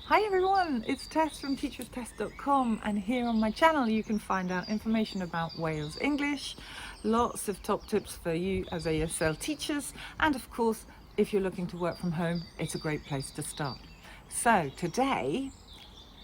Hi everyone, it's Tess from teacherstest.com, and here on my channel you can find out information about Wales English, lots of top tips for you as ASL teachers, and of course if you're looking to work from home, it's a great place to start. So today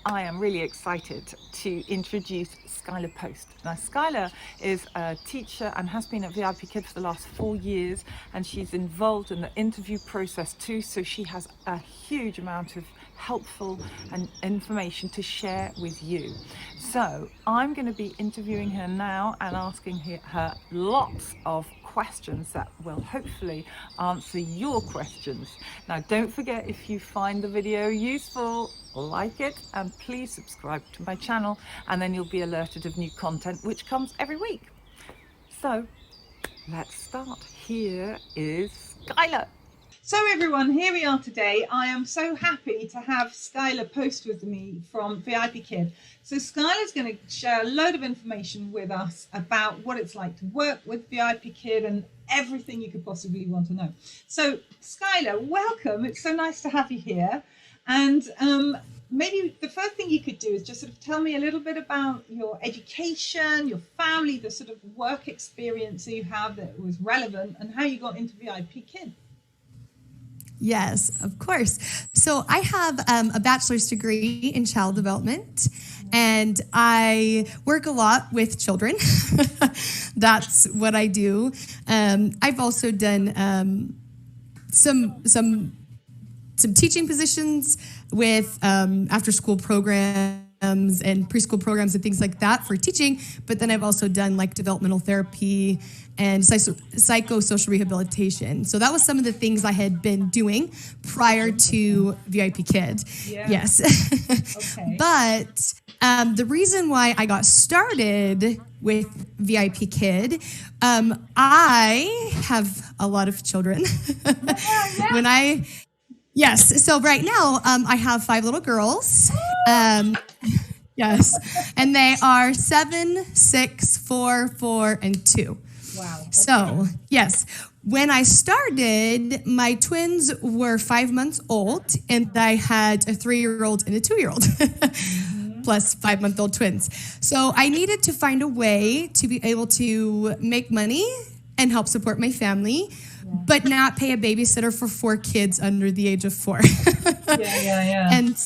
I am really excited to introduce Skyla Post. Now Skyla is a teacher and has been at VIPKid for the last 4 years, and she's involved in the interview process too, so she has a huge amount of helpful and information to share with you. So I'm going to be interviewing her now and asking her lots of questions that will hopefully answer your questions. Now don't forget, if you find the video useful, like it and please subscribe to my channel, and then you'll be alerted of new content which comes every week. So let's start. Here is Skyla. So everyone, here we are today. I am so happy to have Skyla Post with me from VIPKid. So Skyla's going to share a load of information with us about what it's like to work with VIPKid and everything you could possibly want to know. So Skyla, welcome. It's so nice to have you here. And maybe the first thing you could do is just sort of tell me a little bit about your education, your family, the sort of work experience that you have that was relevant, and how you got into VIPKid. Yes, of course. So I have a bachelor's degree in child development, and I work a lot with children. That's what I do. I've also done some teaching positions with after-school programs and preschool programs and things like that for teaching. But then I've also done like developmental therapy and psychosocial rehabilitation. So that was some of the things I had been doing prior to VIPKid. Yeah. Yes. Okay. But the reason why I got started with VIPKid, I have a lot of children. Yes. So right now, I have 5 little girls. Yes. And they are 7, 6, 4, 4, and 2. Wow. Okay. So, yes. When I started, my twins were 5 months old, and I had a 3-year-old and a 2-year-old. Plus 5-month-old twins. So I needed to find a way to be able to make money and help support my family, but not pay a babysitter for 4 kids under the age of 4. Yeah. And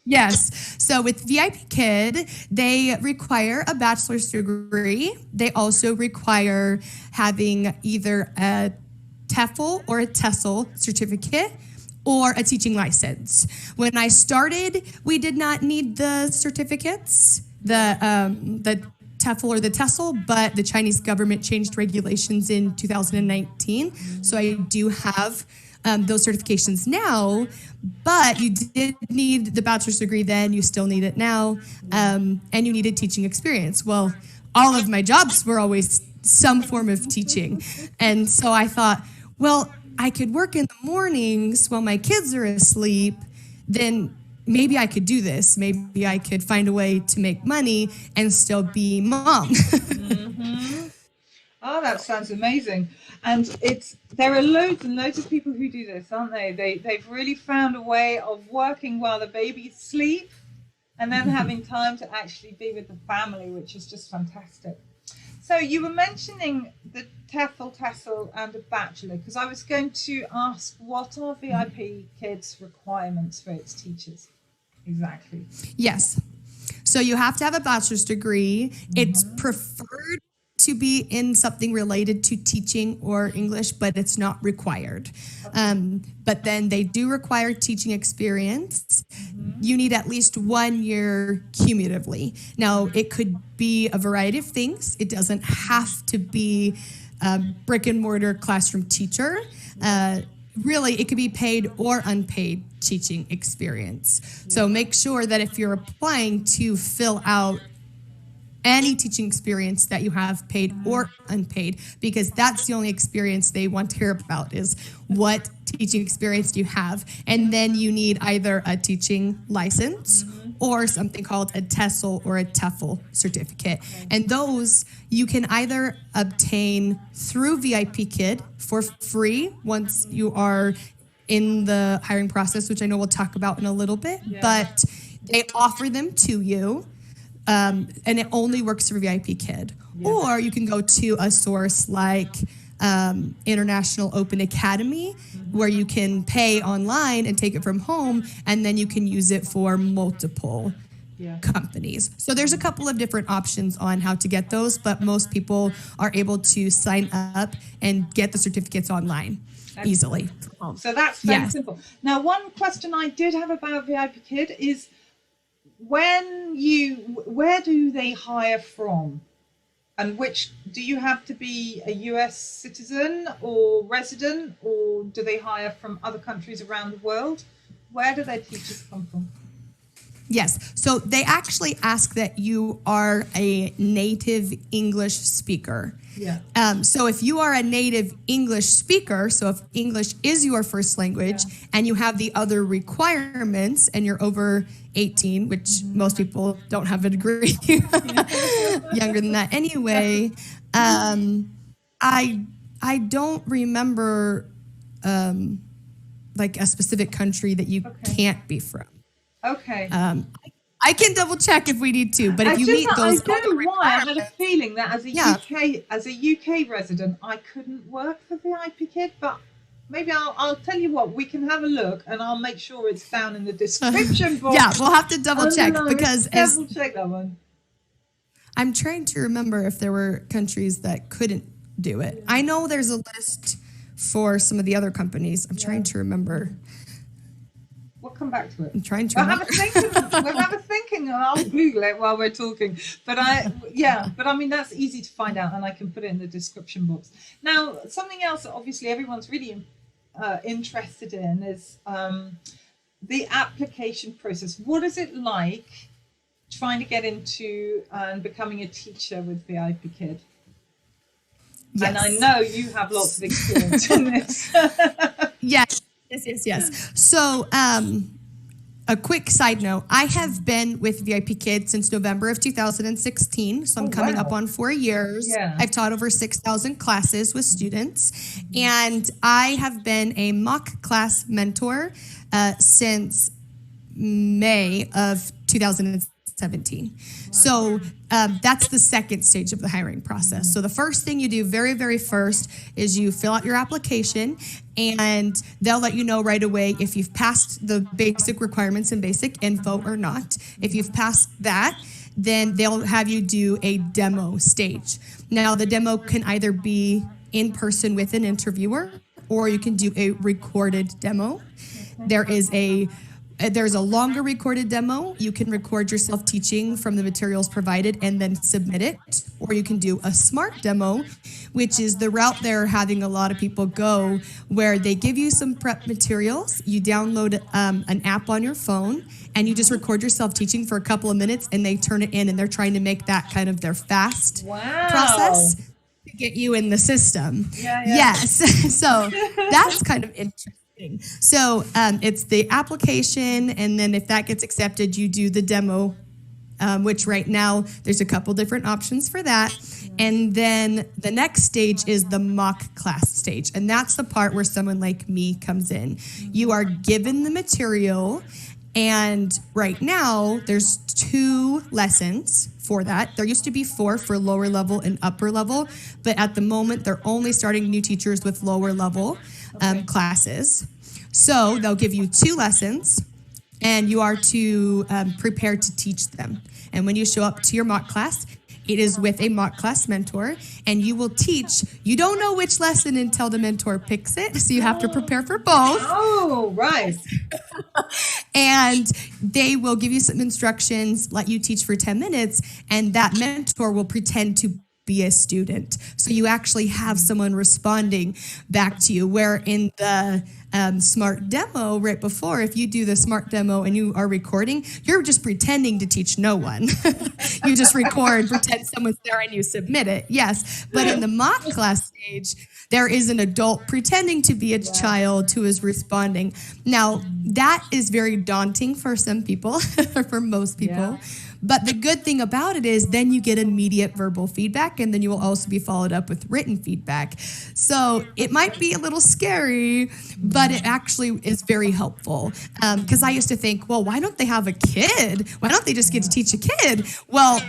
yes, so with VIPKid, they require a bachelor's degree. They also require having either a TEFL or a TESOL certificate or a teaching license. When I started, we did not need the certificates, the TEFL or the TESOL, but the Chinese government changed regulations in 2019. So I do have those certifications now, but you did need the bachelor's degree then, you still need it now, and you needed teaching experience. Well, all of my jobs were always some form of teaching. And so I thought, well, I could work in the mornings while my kids are asleep, then maybe I could do this. Maybe I could find a way to make money and still be mom. Oh, that sounds amazing. And there are loads and loads of people who do this, aren't they? They've really found a way of working while the babies sleep and then having time to actually be with the family, which is just fantastic. So you were mentioning the TEFL, TESOL and a Bachelor, because I was going to ask, what are VIPKid's requirements for its teachers? Exactly. Yes. So you have to have a bachelor's degree. It's preferred to be in something related to teaching or English, but it's not required. But then they do require teaching experience. You need at least 1 year cumulatively. Now, it could be a variety of things. It doesn't have to be a brick and mortar classroom teacher. Really, it could be paid or unpaid teaching experience. So make sure that if you're applying to fill out any teaching experience that you have, paid or unpaid, because that's the only experience they want to hear about is what teaching experience do you have. And then you need either a teaching license or something called a TESOL or a TEFL certificate. And those you can either obtain through VIPKid for free once you are in the hiring process, which I know we'll talk about in a little bit, but they offer them to you. And it only works for VIPKid. Or you can go to a source like International Open Academy, where you can pay online and take it from home, and then you can use it for multiple companies. So there's a couple of different options on how to get those, but most people are able to sign up and get the certificates online easily. So that's very simple. Now, one question I did have about VIPKid is, where do they hire from? And do you have to be a US citizen or resident, or do they hire from other countries around the world? Where do their teachers come from? Yes, so they actually ask that you are a native English speaker. So if you are a native English speaker, so if English is your first language and you have the other requirements and you're over 18, which most people don't have a degree, younger than that anyway, I don't remember like a specific country that you can't be from. I can double check if we need to, but if you meet those, I don't know why I had a feeling that as a UK resident, I couldn't work for VIPKid, but maybe I'll tell you what, we can have a look, and I'll make sure it's down in the description box. We'll have to double check because double check that one. I'm trying to remember if there were countries that couldn't do it. I know there's a list for some of the other companies. I'm trying to remember. We'll come back to it. I'm trying to we'll have a thinking, and I'll Google it while we're talking. But I mean, that's easy to find out, and I can put it in the description box. Now, something else that obviously everyone's really interested in is the application process. What is it like trying to get into and becoming a teacher with VIPKid? And I know you have lots of experience in this. Yes. So, a quick side note, I have been with VIPKid since November of 2016, so I'm coming up on 4 years. I've taught over 6,000 classes with students, and I have been a mock class mentor since May of 2017. So that's the second stage of the hiring process. So the first thing you do very, very first is you fill out your application, and they'll let you know right away if you've passed the basic requirements and basic info or not. If you've passed that, then they'll have you do a demo stage. Now, the demo can either be in person with an interviewer, or you can do a recorded demo. There's a longer recorded demo. You can record yourself teaching from the materials provided and then submit it. Or you can do a smart demo, which is the route they're having a lot of people go, where they give you some prep materials, you download an app on your phone, and you just record yourself teaching for a couple of minutes, and they turn it in, and they're trying to make that kind of their fast process to get you in the system. Yes. So that's kind of interesting. So it's the application, and then if that gets accepted, you do the demo, which right now there's a couple different options for that. And then the next stage is the mock class stage, and that's the part where someone like me comes in. You are given the material, and right now there's 2 lessons for that. There used to be 4 for lower level and upper level, but at the moment they're only starting new teachers with lower level classes. So they'll give you 2 lessons, and you are to prepare to teach them. And when you show up to your mock class, it is with a mock class mentor, and you will teach. You don't know which lesson until the mentor picks it, so you have to prepare for both. Oh, right. And they will give you some instructions, let you teach for 10 minutes, and that mentor will pretend to be a student. So you actually have someone responding back to you, where in the smart demo right before, if you do the smart demo and you are recording, you're just pretending to teach no one. You just record, pretend someone's there, and you submit it. Yes. But in the mock class stage, there is an adult pretending to be a child who is responding. Now, that is very daunting for some people, for most people. But the good thing about it is then you get immediate verbal feedback, and then you will also be followed up with written feedback. So it might be a little scary, but it actually is very helpful. Because I used to think, well, why don't they have a kid? Why don't they just get to teach a kid? Well,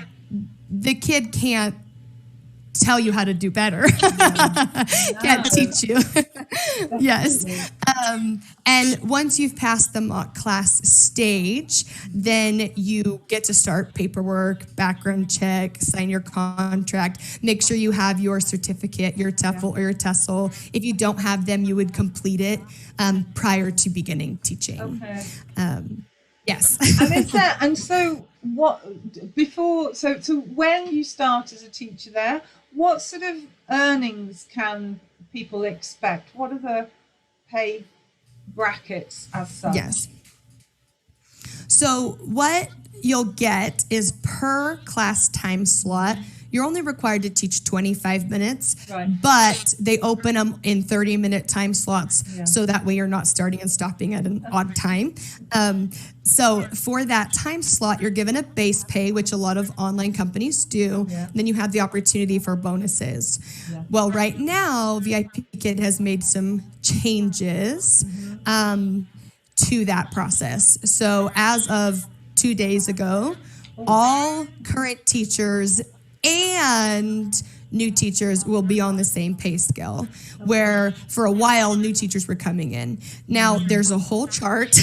the kid can't tell you how to do better. Can't teach you. Yes. And once you've passed the mock class stage, then you get to start paperwork, background check, sign your contract, make sure you have your certificate, your TEFL or your TESOL. If you don't have them, you would complete it prior to beginning teaching. Okay. Yes. So when you start as a teacher there, what sort of earnings can people expect? What are the pay brackets as such? Yes. So what you'll get is per class time slot. You're only required to teach 25 minutes, right, but they open them in 30-minute time slots, so that way you're not starting and stopping at an odd time. So for that time slot, you're given a base pay, which a lot of online companies do. Then you have the opportunity for bonuses. Well, right now, VIPKid has made some changes to that process. So as of 2 days ago, all current teachers and new teachers will be on the same pay scale, where for a while new teachers were coming in. Now there's a whole chart,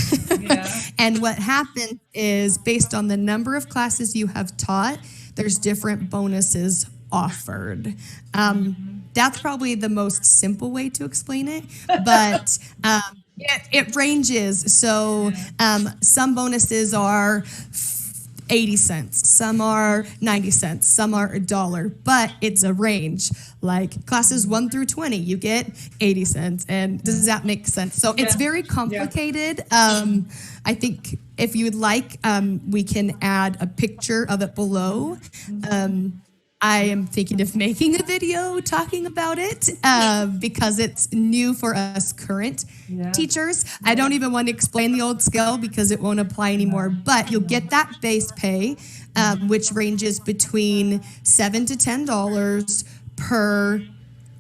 and what happened is based on the number of classes you have taught, there's different bonuses offered. That's probably the most simple way to explain it, but it ranges. So some bonuses are 80 cents, some are 90 cents, some are $1, but it's a range. Like classes 1 through 20, you get 80 cents. And does that make sense? So it's very complicated. I think if you'd like, we can add a picture of it below. I am thinking of making a video talking about it because it's new for us current teachers. I don't even want to explain the old scale because it won't apply anymore, but you'll get that base pay, which ranges between $7 to $10 per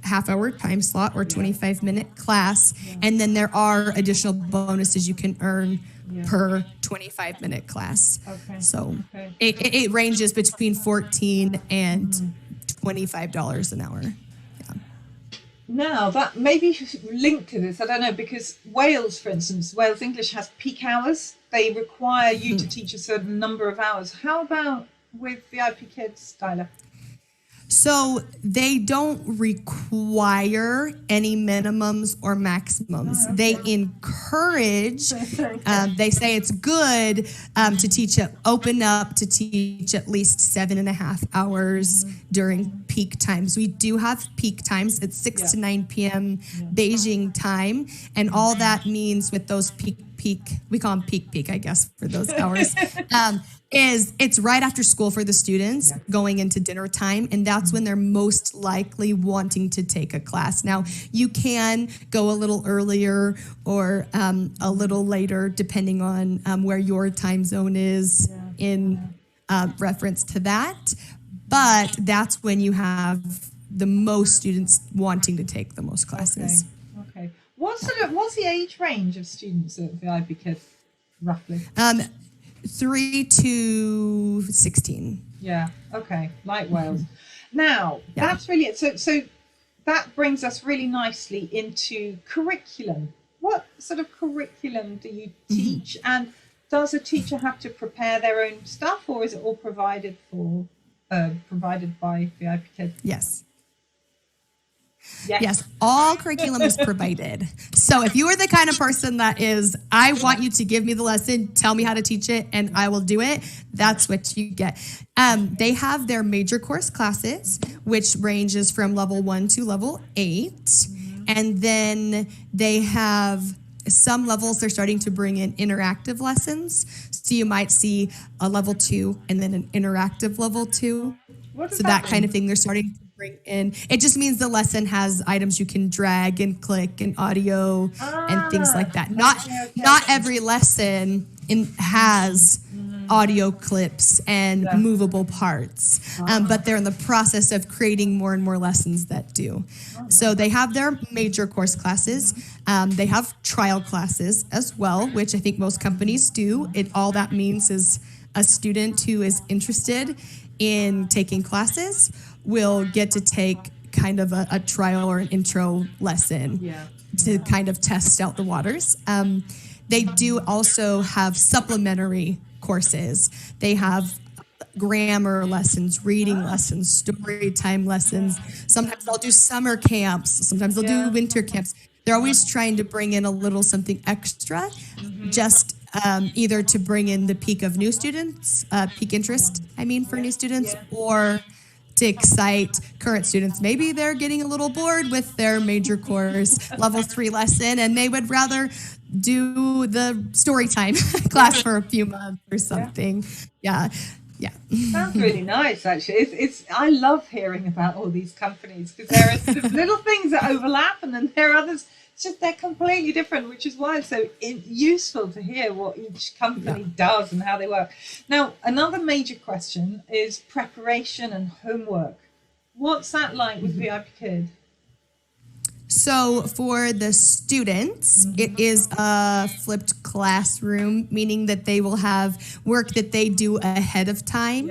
half-hour time slot or 25-minute class, and then there are additional bonuses you can earn per 25-minute class. So it ranges between $14 and $25 an hour. Now that maybe linked to this, I don't know, because Wales, for instance, Wales English has peak hours. They require you to teach a certain number of hours. How about with VIPKid, Skyla? So they don't require any minimums or maximums. They encourage, they say it's good to teach, open up to teach at least 7.5 hours during peak times. We do have peak times. It's 6 to 9 p.m. Beijing time. And all that means with those peak, we call them peak, I guess, for those hours, is it's right after school for the students going into dinner time. And that's when they're most likely wanting to take a class. Now, you can go a little earlier or a little later, depending on where your time zone is in reference to that. But that's when you have the most students wanting to take the most classes. Okay. What's the age range of students at VIPKid, roughly? 3 to 16. Yeah. Okay. Like Wales. Now that's really it. So that brings us really nicely into curriculum. What sort of curriculum do you teach, and does a teacher have to prepare their own stuff, or is it all provided by VIPKid? Yes, all curriculum is provided. So if you are the kind of person that is, I want you to give me the lesson, tell me how to teach it, and I will do it, that's what you get. They have their major course classes, which ranges from level 1 to level 8. And then they have some levels, they're starting to bring in interactive lessons. So you might see a level 2 and then an interactive level 2. So that kind of thing they're starting to bring in. It just means the lesson has items you can drag and click and audio and things like that. Not every lesson has audio clips and movable parts. But they're in the process of creating more and more lessons that do. So they have their major course classes. They have trial classes as well, which I think most companies do. All that means is a student who is interested in taking classes will get to take kind of a trial or an intro lesson to kind of test out the waters. They do also have supplementary courses. They have grammar lessons, reading lessons, story time lessons. Sometimes they'll do summer camps. Sometimes they'll do winter camps. They're always trying to bring in a little something extra, just either to bring in the peak of new students, peak interest, for new students, or to excite current students. Maybe they're getting a little bored with their major course level 3 lesson and they would rather do the story time class for a few months or something. Yeah. Sounds really nice, actually. I love hearing about all these companies because there are sort of little things that overlap and then there are others. It's just they're completely different, which is why it's so useful to hear what each company does and how they work. Now, another major question is preparation and homework. What's that like with VIPKid? So for the students, it is a flipped classroom, meaning that they will have work that they do ahead of time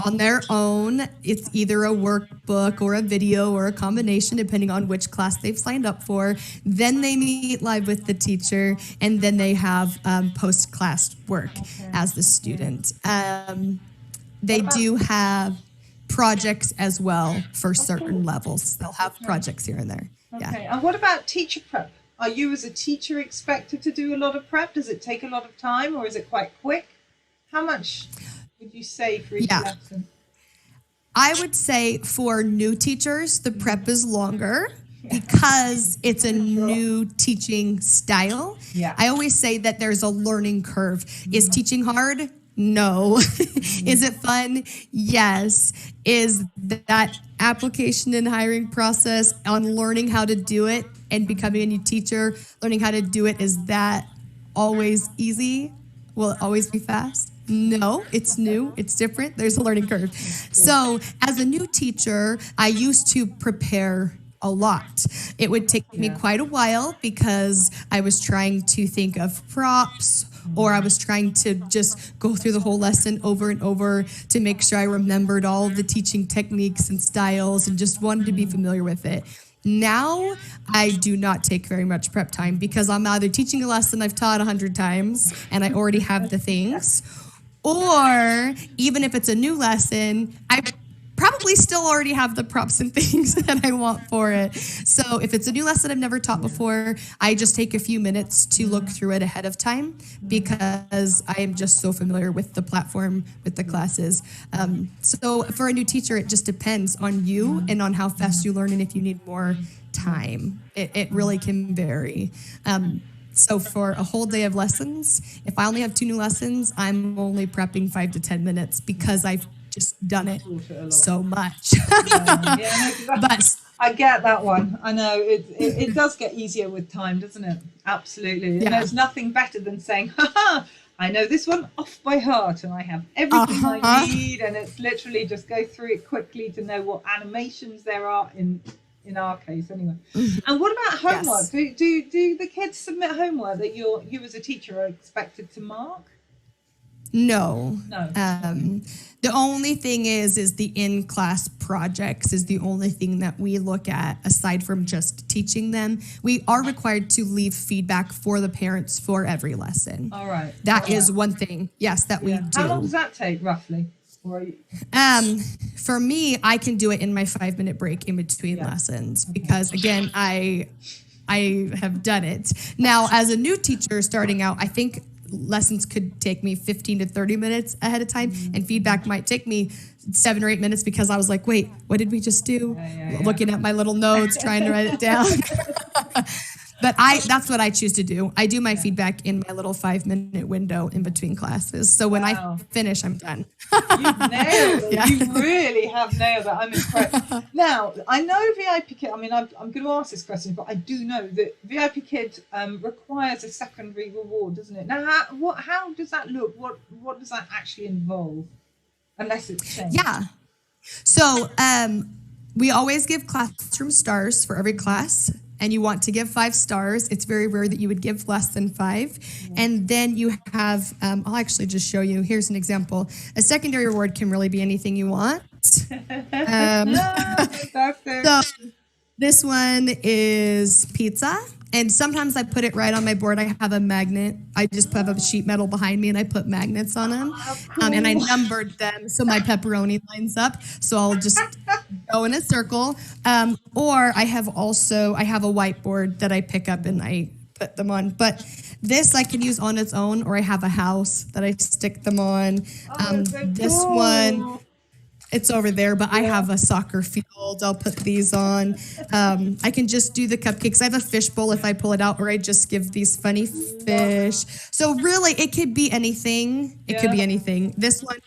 on their own. It's either a workbook or a video or a combination, depending on which class they've signed up for. Then they meet live with the teacher, and then they have post-class work as the student. They do have projects as well for certain levels. They'll have projects here and there. Okay, and what about teacher prep? Are you as a teacher expected to do a lot of prep? Does it take a lot of time or is it quite quick? How much would you say for each lesson? I would say for new teachers, the prep is longer because it's a new teaching style. I always say that there's a learning curve. Is teaching hard? No. Is it fun? Yes. Is that application and hiring process on learning how to do it and becoming a new teacher, learning how to do it, is that always easy? Will it always be fast? No, it's new, it's different, there's a learning curve. So as a new teacher, I used to prepare a lot. It would take me quite a while because I was trying to think of props, or I was trying to just go through the whole lesson over and over to make sure I remembered all the teaching techniques and styles and just wanted to be familiar with it. Now, I do not take very much prep time because I'm either teaching a lesson I've taught 100 times and I already have the things, or even if it's a new lesson, I probably still already have the props and things that I want for it. So if it's a new lesson I've never taught before, I just take a few minutes to look through it ahead of time because I am just so familiar with the platform, with the classes. So for a new teacher, it just depends on you and on how fast you learn and if you need more time. It really can vary. So for a whole day of lessons, if I only have 2 new lessons, I'm only prepping 5 to 10 minutes because I've just done it so much. But I get that one. I know it does get easier with time, doesn't it? Absolutely. And there's nothing better than saying, I know this one off by heart and I have everything I need, and it's literally just go through it quickly to know what animations there are in our case anyway. And what about homework? Do the kids submit homework that you as a teacher are expected to mark? No. The only thing is the in-class projects is the only thing that we look at aside from just teaching them. We are required to leave feedback for the parents for every lesson. All right. That is one thing, yes, that we do. How long does that take, roughly? For me, I can do it in my 5-minute break in between lessons because, again, I have done it. Now, as a new teacher starting out, I think lessons could take me 15 to 30 minutes ahead of time, and feedback might take me 7 or 8 minutes because I was like, wait, what did we just do? Looking at my little notes, trying to write it down. But that's what I choose to do. I do my feedback in my little 5-minute window in between classes. So when I finish, I'm done. You've nailed it. Yeah. You really have nailed it. I'm impressed. Now, I know VIPKid, I mean, I'm going to ask this question, but I do know that VIPKid requires a secondary reward, doesn't it? Now, how does that look? What does that actually involve? Unless it's changed. Yeah. So we always give classroom stars for every class, and you want to give 5 stars. It's very rare that you would give less than 5. And then you have, I'll actually just show you. Here's an example. A secondary reward can really be anything you want. So this one is pizza. And sometimes I put it right on my board. I have a magnet. I just have a sheet metal behind me and I put magnets on them. And I numbered them so my pepperoni lines up. So I'll just go in a circle. Or I have a whiteboard that I pick up and I put them on. But this I can use on its own, or I have a house that I stick them on. This one, it's over there, but I have a soccer field. I'll put these on. I can just do the cupcakes. I have a fish bowl if I pull it out, or I just give these funny fish. So really, it could be anything. It could be anything. This one,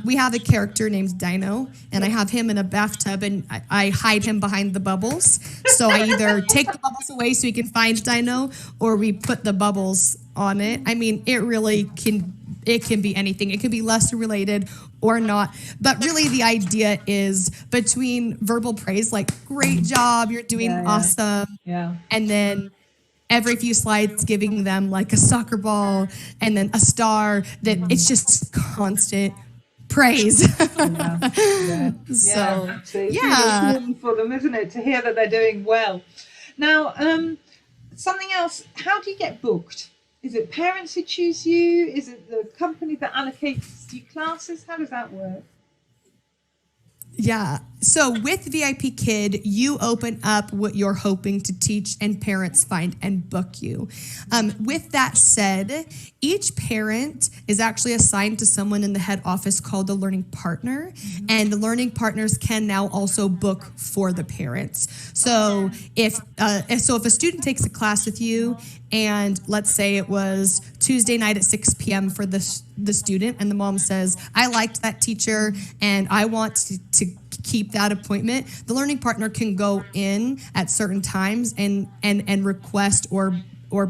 we have a character named Dino, and I have him in a bathtub, and I hide him behind the bubbles. So I either take the bubbles away so he can find Dino, or we put the bubbles on it. I mean, it really can be anything. It could be lesson related or not. But really the idea is between verbal praise, like great job, you're doing awesome. Yeah. And then every few slides giving them like a soccer ball and then a star, that it's just constant praise. So absolutely. It's really important for them, isn't it, to hear that they're doing well. Now, something else, how do you get booked? Is it parents who choose you? Is it the company that allocates you classes? How does that work? Yeah. So with VIPKid, you open up what you're hoping to teach and parents find and book you. With that said, each parent is actually assigned to someone in the head office called the learning partner. And the learning partners can now also book for the parents. So if a student takes a class with you, and let's say it was Tuesday night at 6 p.m. for the student, and the mom says, I liked that teacher and I want to keep that appointment, the learning partner can go in at certain times and request or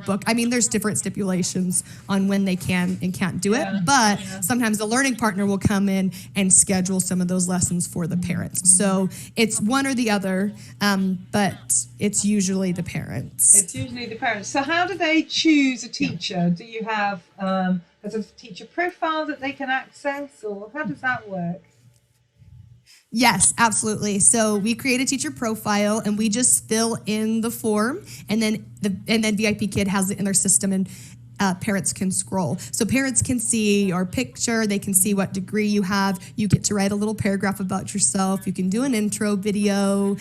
book. I mean, there's different stipulations on when they can and can't do it, but sometimes the learning partner will come in and schedule some of those lessons for the parents. So it's one or the other, but it's usually the parents. It's usually the parents. So how do they choose a teacher? Do you have a teacher profile that they can access, or how does that work? Yes, absolutely. So we create a teacher profile and we just fill in the form, and then VIPKid has it in their system, and parents can scroll. So parents can see your picture, they can see what degree you have. You get to write a little paragraph about yourself. You can do an intro video.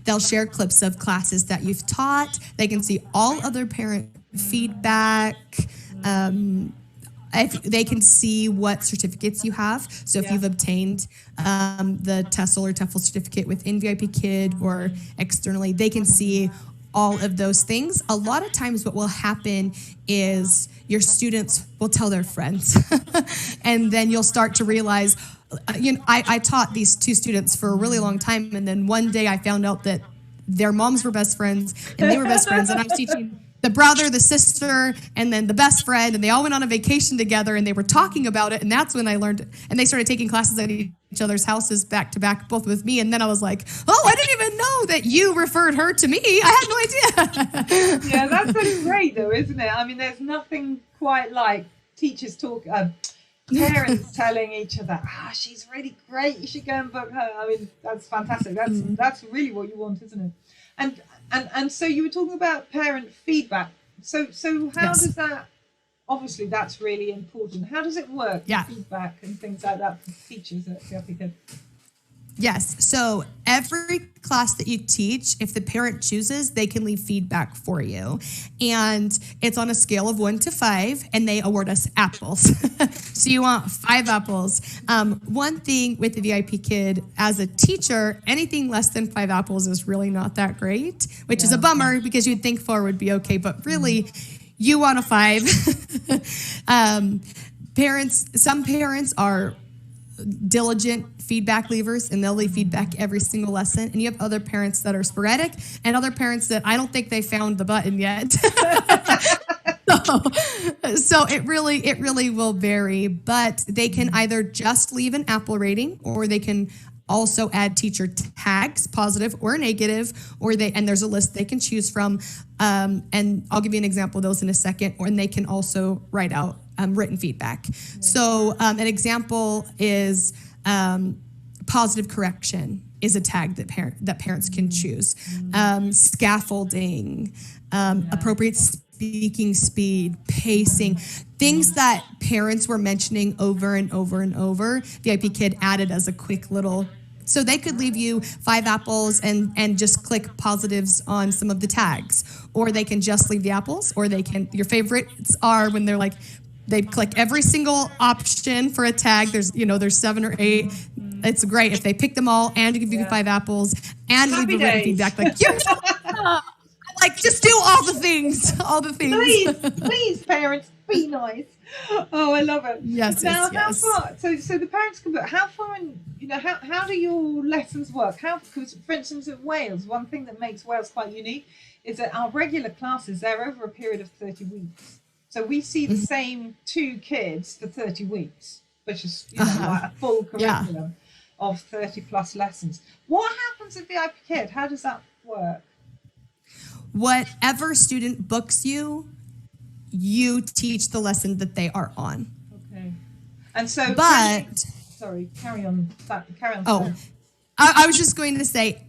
They'll share clips of classes that you've taught. They can see all other parent feedback. They can see what certificates you have. So if you've obtained the TESOL or TEFL certificate within VIPKid or externally, they can see all of those things. A lot of times what will happen is your students will tell their friends. And then you'll start to realize, I taught these 2 students for a really long time. And then one day I found out that their moms were best friends and they were best friends. And I was teaching the brother, the sister, and then the best friend, and they all went on a vacation together, and they were talking about it, and that's when I learned, and they started taking classes at each other's houses back to back, both with me, and then I was like, oh, I didn't even know that you referred her to me. I had no idea. Yeah, that's great, though, isn't it? I mean, there's nothing quite like teachers parents telling each other, she's really great, you should go and book her. I mean, that's fantastic. That's really what you want, isn't it? And so you were talking about parent feedback. So how does that, obviously that's really important. How does it work? Feedback and things like that for teachers at VIPKid? Yes. So every class that you teach, if the parent chooses, they can leave feedback for you. And it's on a scale of 1 to 5, and they award us apples. So you want 5 apples. One thing with the VIP Kid, as a teacher, anything less than 5 apples is really not that great, which is a bummer because you'd think 4 would be okay. But really, you want a 5. Some parents are diligent feedback leavers, and they'll leave feedback every single lesson. And you have other parents that are sporadic, and other parents that I don't think they found the button yet. So it really will vary, but they can either just leave an apple rating, or they can also add teacher tags, positive or negative, and there's a list they can choose from. And I'll give you an example of those in a second, and they can also write out written feedback. So an example is positive correction is a tag that parents can choose. Scaffolding, appropriate speaking speed, pacing, things that parents were mentioning over and over and over. VIP Kid added as a quick little, so they could leave you 5 apples and just click positives on some of the tags, or they can just leave the apples, or they can, your favorites are when they're like, they click every single option for a tag. There's 7 or 8. It's great if they pick them all and give you 5 apples and leave the written feedback. Like, like, just do all the things. Please, parents, be nice. Oh, I love it. Yes. Now, how far? So the parents can book. How far in? How do your lessons work? Because, for instance, at Wales, one thing that makes Wales quite unique is that our regular classes, they're over a period of 30 weeks. So we see the same 2 kids for 30 weeks, which is like a full curriculum of 30 plus lessons. What happens at VIP Kid? How does that work? Whatever student books you, you teach the lesson that they are on. Okay. And so, sorry, carry on. Oh, I was just going to say,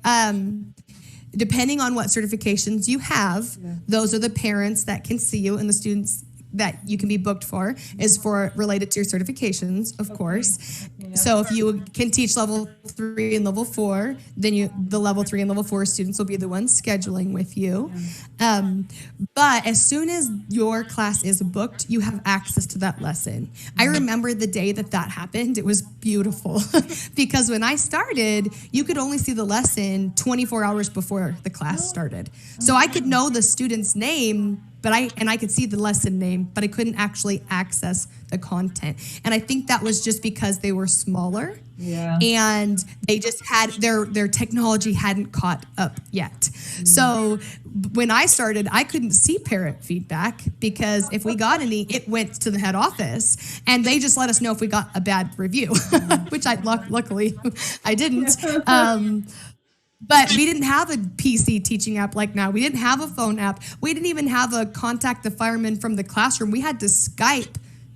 depending on what certifications you have, those are the parents that can see you, and the students that you can be booked for is for related to your certifications, of course. Yeah. So if you can teach level 3 and level 4, then the level 3 and level 4 students will be the ones scheduling with you. Yeah. But as soon as your class is booked, you have access to that lesson. I remember the day that happened. It was beautiful because when I started, you could only see the lesson 24 hours before the class started. So I could know the student's name, but I could see the lesson name, but I couldn't actually access the content. And I think that was just because they were smaller. Yeah. And they just had their technology hadn't caught up yet. So when I started, I couldn't see parent feedback because if we got any, it went to the head office, and they just let us know if we got a bad review, which luckily I didn't. But we didn't have a PC teaching app like now. We didn't have a phone app. We didn't even have a contact the fireman from the classroom. We had to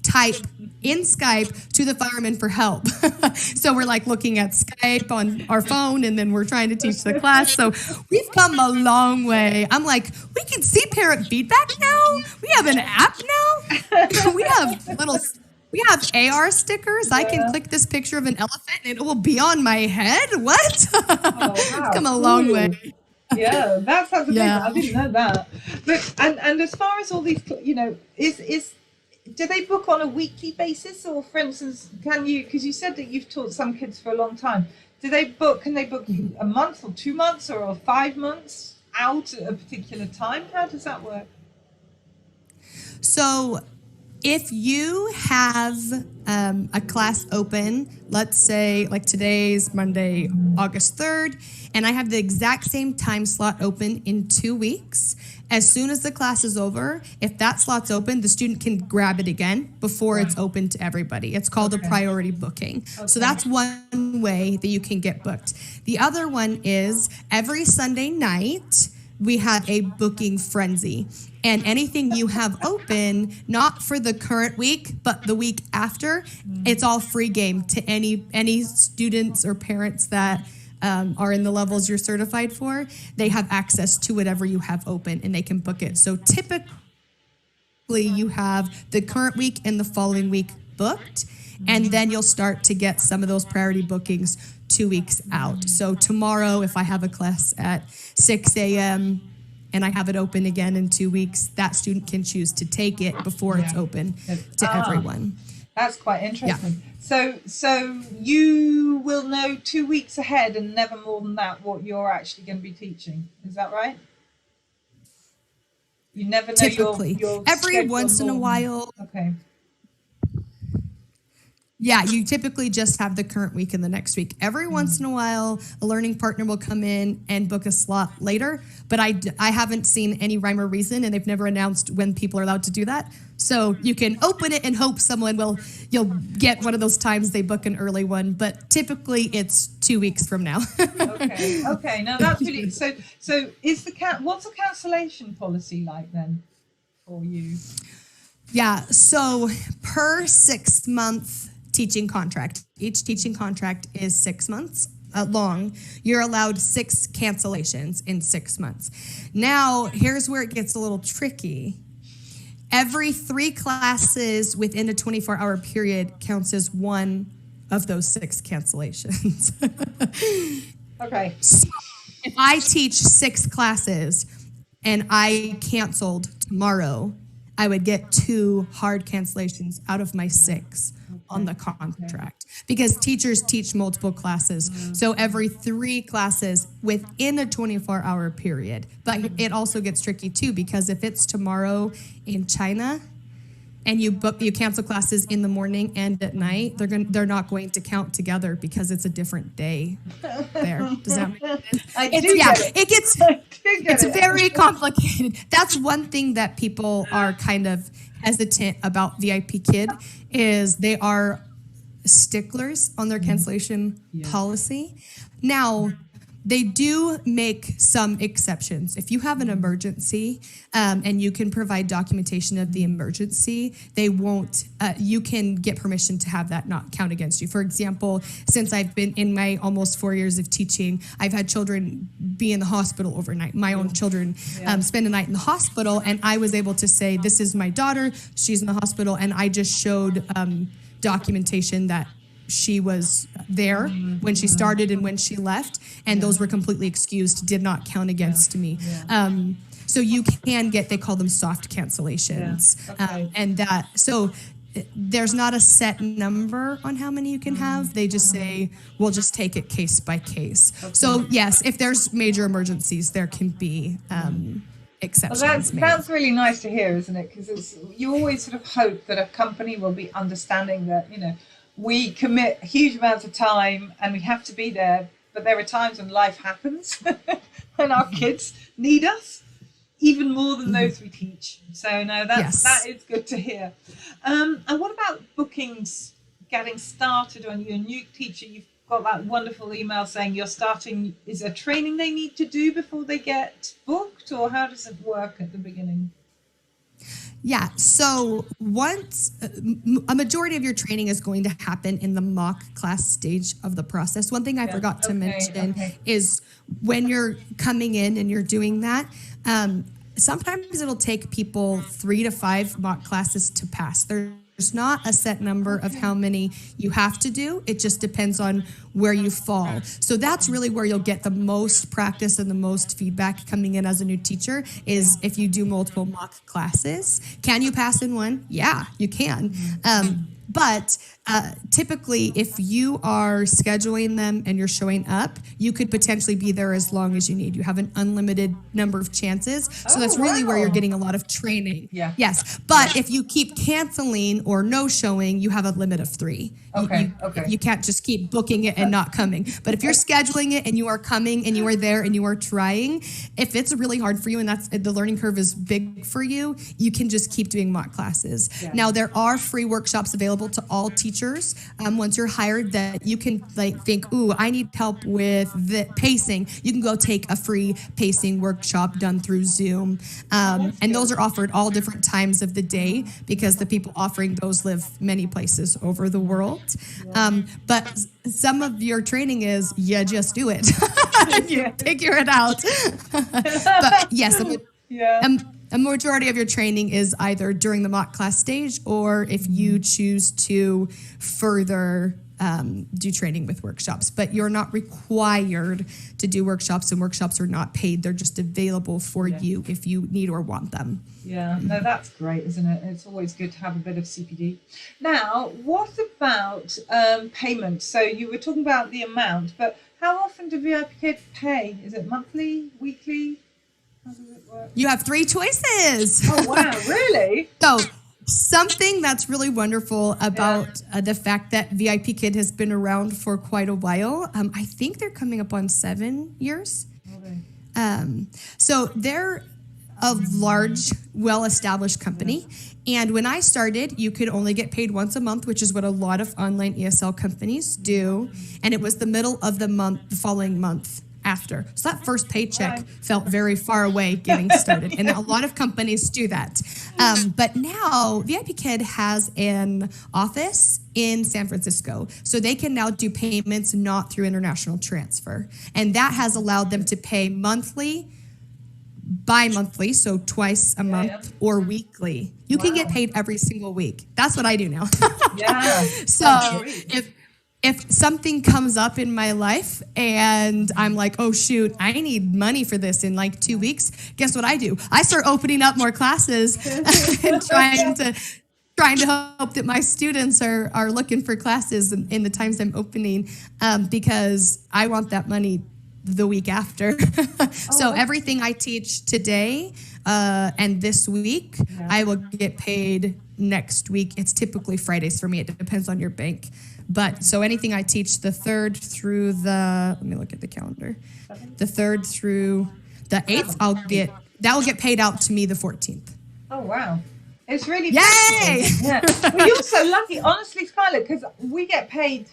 type in Skype to the fireman for help. So we're like looking at Skype on our phone, and then we're trying to teach the class. So we've come a long way. I'm like, we can see parent feedback now. We have an app now. We have AR stickers. I can click this picture of an elephant and it will be on my head. What? Wow. It's come a long way. Yeah, that sounds amazing. I didn't know that. But and as far as all these, do they book on a weekly basis, or for instance, because you said that you've taught some kids for a long time, can they book a month or 2 months or 5 months out at a particular time? How does that work? So if you have a class open, let's say like today's Monday, August 3rd, and I have the exact same time slot open in 2 weeks, as soon as the class is over, if that slot's open, the student can grab it again before it's open to everybody. It's called a priority booking. Okay. So that's one way that you can get booked. The other one is every Sunday night, we have a booking frenzy. And anything you have open, not for the current week, but the week after, it's all free game to any students or parents that are in the levels you're certified for. They have access to whatever you have open, and they can book it. So typically you have the current week and the following week booked, and then you'll start to get some of those priority bookings 2 weeks out. So tomorrow, if I have a class at 6 a.m. and I have it open again in 2 weeks, that student can choose to take it before it's open to everyone. That's quite interesting. So you will know 2 weeks ahead and never more than that what you're actually going to be teaching. Is that right? You never know. Typically, your every once in a while. Okay. Yeah, you typically just have the current week and the next week. Every once in a while, a learning partner will come in and book a slot later, but I haven't seen any rhyme or reason, and they've never announced when people are allowed to do that. So you can open it and hope you'll get one of those times they book an early one, but typically it's 2 weeks from now. Okay. Now that's really, so is what's the cancellation policy like then for you? Yeah, so per 6 month teaching contract, each teaching contract is 6 months long. You're allowed 6 cancellations in 6 months. Now, here's where it gets a little tricky. Every 3 classes within a 24-hour period counts as one of those 6 cancellations. Okay. So if I teach 6 classes and I canceled tomorrow, I would get 2 hard cancellations out of my 6 on the contract, because teachers teach multiple classes. So every 3 classes within a 24-hour period. But it also gets tricky too, because if it's tomorrow in China and you cancel classes in the morning and at night, they're not going to count together because it's a different day there. Does that make sense? It's very complicated. That's one thing that people are kind of hesitant about VIPKid, is they are sticklers on their cancellation policy. Now, they do make some exceptions. If you have an emergency and you can provide documentation of the emergency, they won't, you can get permission to have that not count against you. For example, since I've been in my almost 4 years of teaching, I've had children be in the hospital overnight. My own children spend a night in the hospital, and I was able to say, this is my daughter, she's in the hospital, and I just showed documentation that she was there when she started and when she left, and those were completely excused, did not count against me. So you can get, they call them soft cancellations. So there's not a set number on how many you can have. They just say, we'll just take it case by case. So yes, if there's major emergencies, there can be exceptions. Well, that's really nice to hear, isn't it? Because you always sort of hope that a company will be understanding that, we commit huge amounts of time and we have to be there, but there are times when life happens and our kids need us even more than those we teach. So no, that is good to hear. And what about bookings, getting started on you're a new teacher? You've got that wonderful email saying you're starting. Is there training they need to do before they get booked, or how does it work at the beginning? Yeah, so once a majority of your training is going to happen in the mock class stage of the process. One thing I forgot to mention is when you're coming in and you're doing that, sometimes it'll take people 3 to 5 mock classes to pass. There's not a set number of how many you have to do. It just depends on where you fall. So that's really where you'll get the most practice and the most feedback coming in as a new teacher, is if you do multiple mock classes. Can you pass in one? Yeah, you can. But typically, if you are scheduling them and you're showing up, you could potentially be there as long as you need. You have an unlimited number of chances. So that's really where you're getting a lot of training. Yeah. Yes. But if you keep canceling or no showing, you have a limit of 3. You can't just keep booking it and not coming. But if you're scheduling it and you are coming and you are there and you are trying, if it's really hard for you and that's the learning curve is big for you, you can just keep doing mock classes. Yeah. Now, there are free workshops available to all teachers once you're hired that you can think, ooh, I need help with the pacing. You can go take a free pacing workshop done through Zoom. And those are offered all different times of the day because the people offering those live many places over the world. But some of your training is you just do it. You figure it out. But yes, A majority of your training is either during the mock class stage or if you choose to further do training with workshops. But you're not required to do workshops, and workshops are not paid. They're just available for you if you need or want them. Yeah, no, that's great, isn't it? It's always good to have a bit of CPD. Now, what about payment? So you were talking about the amount, but how often do VIPKid pay? Is it monthly, weekly? How does it work? You have 3 choices. Oh, wow, really? So something that's really wonderful about the fact that VIPKid has been around for quite a while, I think they're coming up on 7 years. Okay. So they're a large, well-established company. And when I started, you could only get paid once a month, which is what a lot of online ESL companies do. And it was the middle of the month, the following month after. So that first paycheck felt very far away getting started. And a lot of companies do that. But now VIPKid has an office in San Francisco. So they can now do payments not through international transfer. And that has allowed them to pay monthly, bi-monthly, so twice a month, or weekly. You can get paid every single week. That's what I do now. Yeah. So if something comes up in my life and I'm like, oh shoot, I need money for this in like 2 weeks, guess what I do? I start opening up more classes and trying to hope that my students are looking for classes in the times I'm opening, because I want that money the week after. So everything I teach today and this week, I will get paid next week. It's typically Fridays for me. It depends on your bank. But so anything I teach the 3rd through let me look at the calendar. The 3rd through the 8th, that will get paid out to me the 14th. Oh, wow. It's really Yay! Yeah. Well, you're so lucky, honestly, Skyla, because we get paid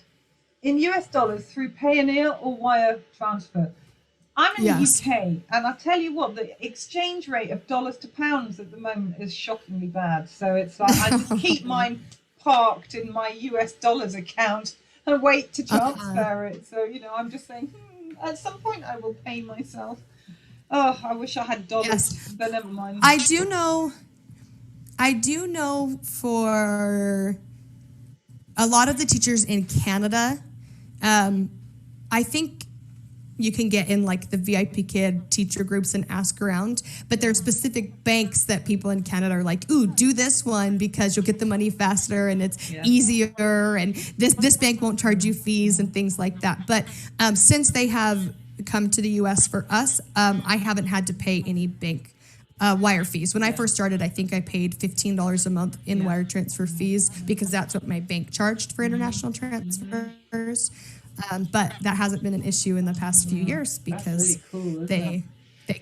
in US dollars through Payoneer or wire transfer. I'm in the UK, and I tell you what, the exchange rate of dollars to pounds at the moment is shockingly bad. So it's like I just keep mine parked in my US dollars account and wait to transfer it. So, I'm just saying, at some point I will pay myself. Oh, I wish I had dollars, but never mind. I do know for a lot of the teachers in Canada, I think you can get in like the VIPKid teacher groups and ask around, but there are specific banks that people in Canada are like, ooh, do this one because you'll get the money faster and it's easier, and this bank won't charge you fees and things like that. But since they have come to the US for us, I haven't had to pay any bank wire fees. When I first started, I think I paid $15 a month in wire transfer fees because that's what my bank charged for international transfers. But that hasn't been an issue in the past few years because really cool, they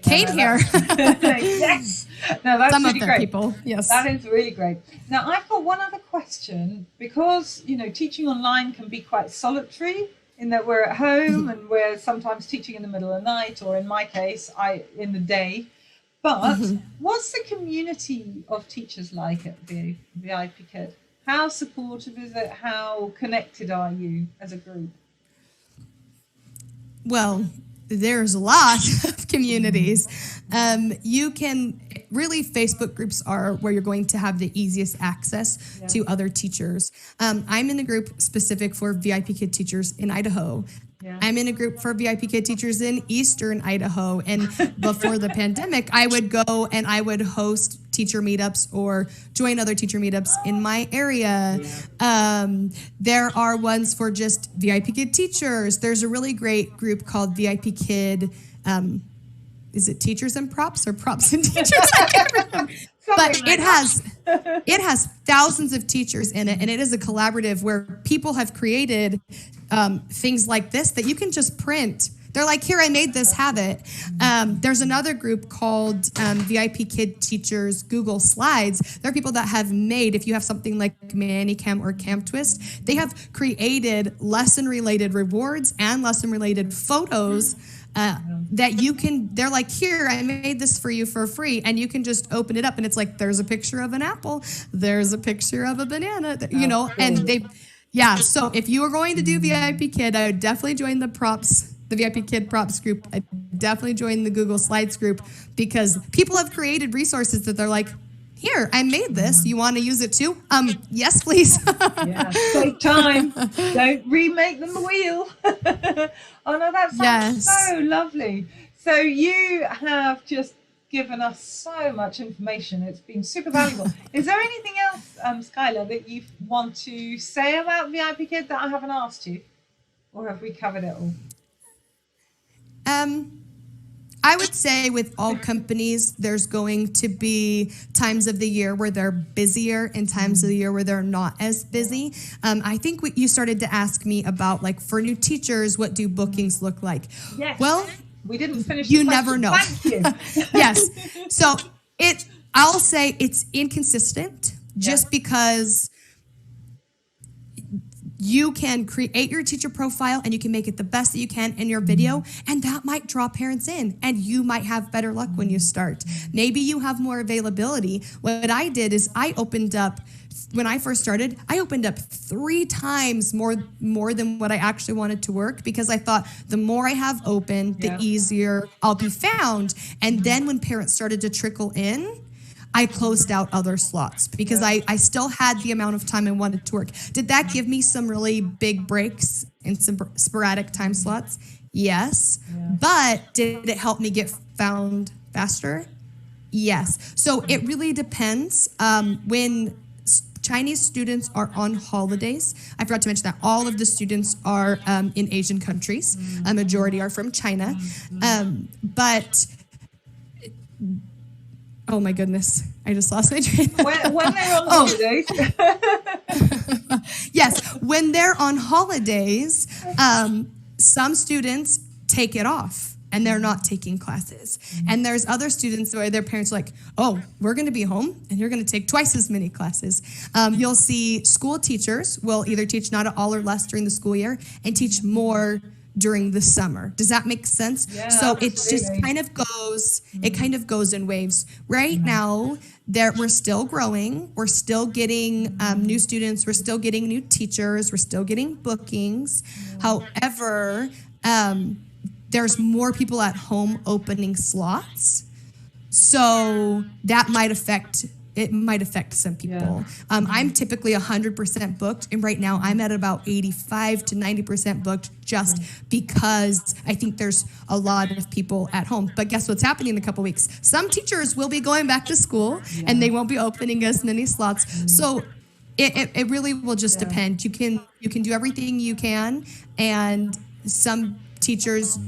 came here. Yes. No, that's Some really of the great. people, yes. That is really great. Now, I've got one other question, because, teaching online can be quite solitary in that we're at home and we're sometimes teaching in the middle of the night, or in my case, in the day. But what's the community of teachers like at VIPKid? How supportive is it? How connected are you as a group? Well, there's a lot of communities. You can really, Facebook groups are where you're going to have the easiest access to other teachers. I'm in a group specific for VIPKid teachers in Idaho. I'm in a group for VIPKid teachers in Eastern Idaho. And before the pandemic, I would go and I would host teacher meetups or join other teacher meetups in my area. There are ones for just VIPKid teachers. There's a really great group called VIPKid. Is it Teachers and Props or Props and Teachers? I can't remember. But it has thousands of teachers in it, and it is a collaborative where people have created things like this that you can just print. They're like, here, I made this, have it. There's another group called VIPKid Teachers Google Slides. There are people that have made, if you have something like ManyCam or CamTwist, they have created lesson-related rewards and lesson-related photos that you can, they're like, here, I made this for you for free, and you can just open it up, and it's like, there's a picture of an apple, there's a picture of a banana, and they, so if you are going to do VIPKid, I would definitely join the VIPKid Props group. I definitely join the Google Slides group, because people have created resources that they're like, here, I made this. You want to use it too? Yes, please. Yeah, take time. Don't remake them the wheel. Oh no, that sounds so lovely. So you have just given us so much information. It's been super valuable. Is there anything else, Skyla, that you want to say about VIPKid that I haven't asked you? Or have we covered it all? I would say with all companies, there's going to be times of the year where they're busier and times of the year where they're not as busy. I think what you started to ask me about, like, for new teachers, what do bookings look like? Yes. Well, we didn't finish. You never know. Thank you. Yes. So I'll say it's inconsistent just because you can create your teacher profile and you can make it the best that you can in your video, and that might draw parents in, and you might have better luck when you start. Maybe you have more availability. What I did is when I first started, I opened up 3 times more than what I actually wanted to work, because I thought the more I have open, the easier I'll be found. And then when parents started to trickle in, I closed out other slots because I still had the amount of time I wanted to work. Did that give me some really big breaks in some sporadic time slots? Yes. But did it help me get found faster? Yes. So it really depends. When Chinese students are on holidays, I forgot to mention that all of the students are in Asian countries. A majority are from China. But oh my goodness, I just lost my train of thought. When they're on holidays. Yes, when they're on holidays, some students take it off and they're not taking classes. And there's other students where their parents are like, oh, we're going to be home and you're going to take twice as many classes. You'll see school teachers will either teach not at all or less during the school year and teach more during the summer. Does that make sense? Yeah, so absolutely. it just kind of goes in waves. Right now, we're still growing. We're still getting new students. We're still getting new teachers. We're still getting bookings. However, there's more people at home opening slots. So that might affect some people. I'm typically 100% booked, and right now I'm at about 85 to 90% booked, just because I think there's a lot of people at home. But guess what's happening in a couple weeks? Some teachers will be going back to school, and they won't be opening as many slots. So it really will just depend. You can do everything you can, and some teachers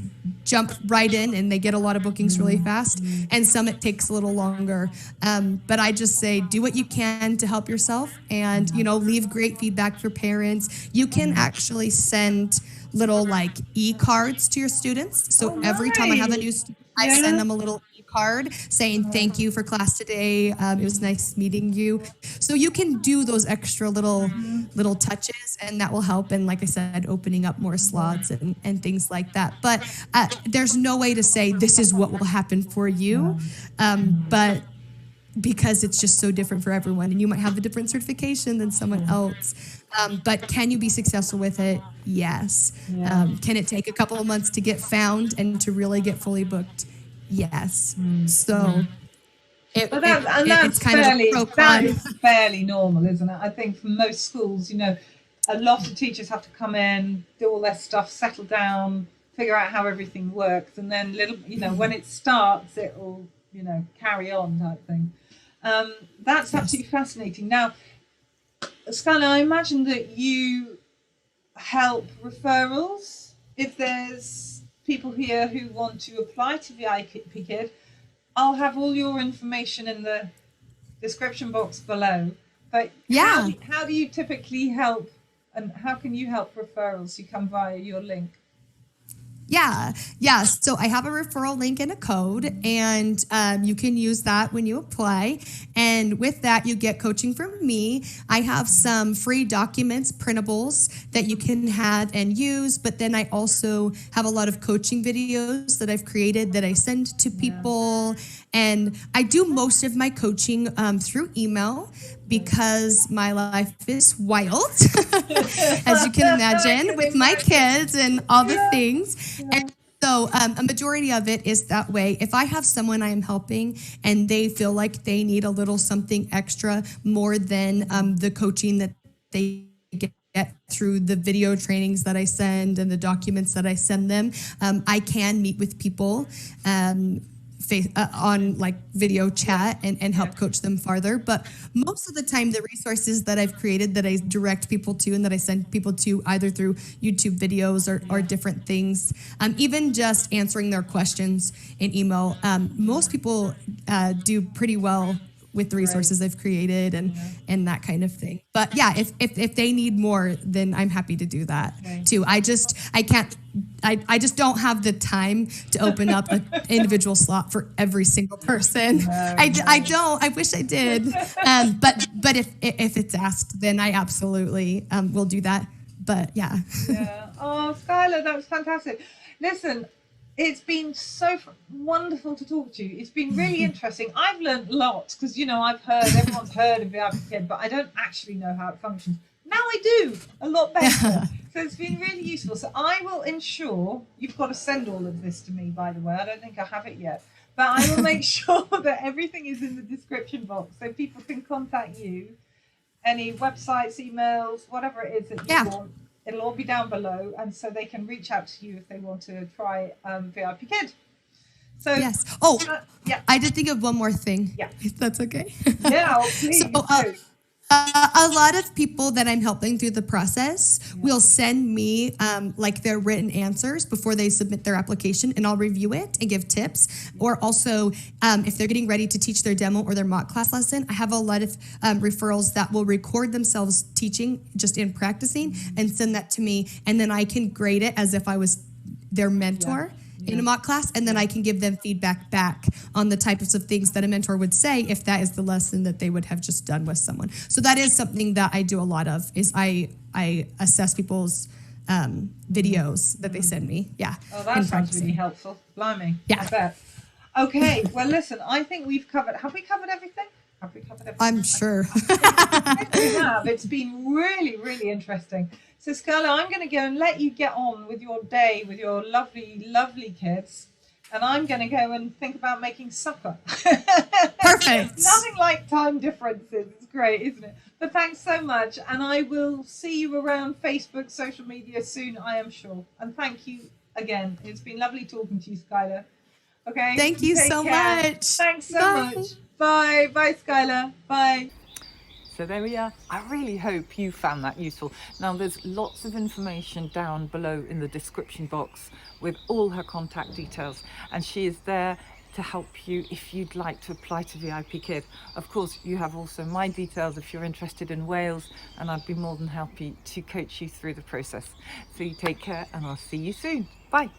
jump right in and they get a lot of bookings really fast, and some it takes a little longer. But I just say do what you can to help yourself, and leave great feedback for parents. You can actually send little e-cards to your students. So every time I have a new student, I send them a little card saying thank you for class today. It was nice meeting you. So you can do those extra little touches, and that will help. And like I said, opening up more slots and things like that. But there's no way to say this is what will happen for you. But because it's just so different for everyone, and you might have a different certification than someone else. But can you be successful with it? Yes. Can it take a couple of months to get found and to really get fully booked? Yes. So it's kind of a pro-con. That is fairly normal, isn't it? I think for most schools, a lot of teachers have to come in, do all their stuff, settle down, figure out how everything works, and then when it starts, it will carry on type thing. That's absolutely fascinating. Now, Skyla, I imagine that you help referrals. If there's people here who want to apply to VIPKid, I'll have all your information in the description box below. But how do you typically help, and how can you help referrals who come via your link? Yeah. So I have a referral link and a code, and you can use that when you apply. And with that, you get coaching from me. I have some free documents, printables that you can have and use. But then I also have a lot of coaching videos that I've created that I send to people. And I do most of my coaching through email, because my life is wild, as you can imagine, with my kids and all the things. And So a majority of it is that way. If I have someone I am helping and they feel like they need a little something extra more than the coaching that they get through the video trainings that I send and the documents that I send them, I can meet with people on like video chat and help coach them farther. But most of the time, the resources that I've created that I direct people to and that I send people to either through YouTube videos or different things, even just answering their questions in email, most people do pretty well with the resources I've created and that kind of thing. But yeah, if they need more, then I'm happy to do that too. I just don't have the time to open up an individual slot for every single person. I don't. I wish I did. But if it's asked, then I absolutely will do that. But yeah. Yeah. Oh, Skyla, that was fantastic. Listen, it's been so wonderful to talk to you. It's been really interesting. I've learned lots because, everyone's heard of VIPKid, but I don't actually know how it functions. Now I do a lot better. So it's been really useful. So I will ensure, you've got to send all of this to me, by the way. I don't think I have it yet. But I will make sure that everything is in the description box so people can contact you. Any websites, emails, whatever it is that you want. It'll all be down below, and so they can reach out to you if they want to try VIPKid. So yes. Oh, yeah. I did think of one more thing. Yeah, if that's okay. Yeah, please. So, a lot of people that I'm helping through the process will send me like their written answers before they submit their application, and I'll review it and give tips. Or also, if they're getting ready to teach their demo or their mock class lesson, I have a lot of referrals that will record themselves teaching just in practicing and send that to me, and then I can grade it as if I was their mentor. In a mock class, and then I can give them feedback back on the types of things that a mentor would say if that is the lesson that they would have just done with someone. So that is something that I do a lot of, is I assess people's videos that they send me. Yeah. Oh, that sounds really helpful. Blimey. Yeah. I bet. Okay, well, listen, I think we've covered, have we covered everything? I'm sure. We have. It's been really, really interesting. So, Skyla, I'm going to go and let you get on with your day with your lovely, lovely kids. And I'm going to go and think about making supper. Perfect. Nothing like time differences. It's great, isn't it? But thanks so much. And I will see you around Facebook, social media soon, I am sure. And thank you again. It's been lovely talking to you, Skyla. Okay? Thank you so much. Thanks so much. Bye. Bye, Skyla. Bye. So there we are. I really hope you found that useful. Now there's lots of information down below in the description box with all her contact details, and she is there to help you if you'd like to apply to VIPKid. Of course, you have also my details if you're interested in Wales, and I'd be more than happy to coach you through the process. So you take care, and I'll see you soon. Bye.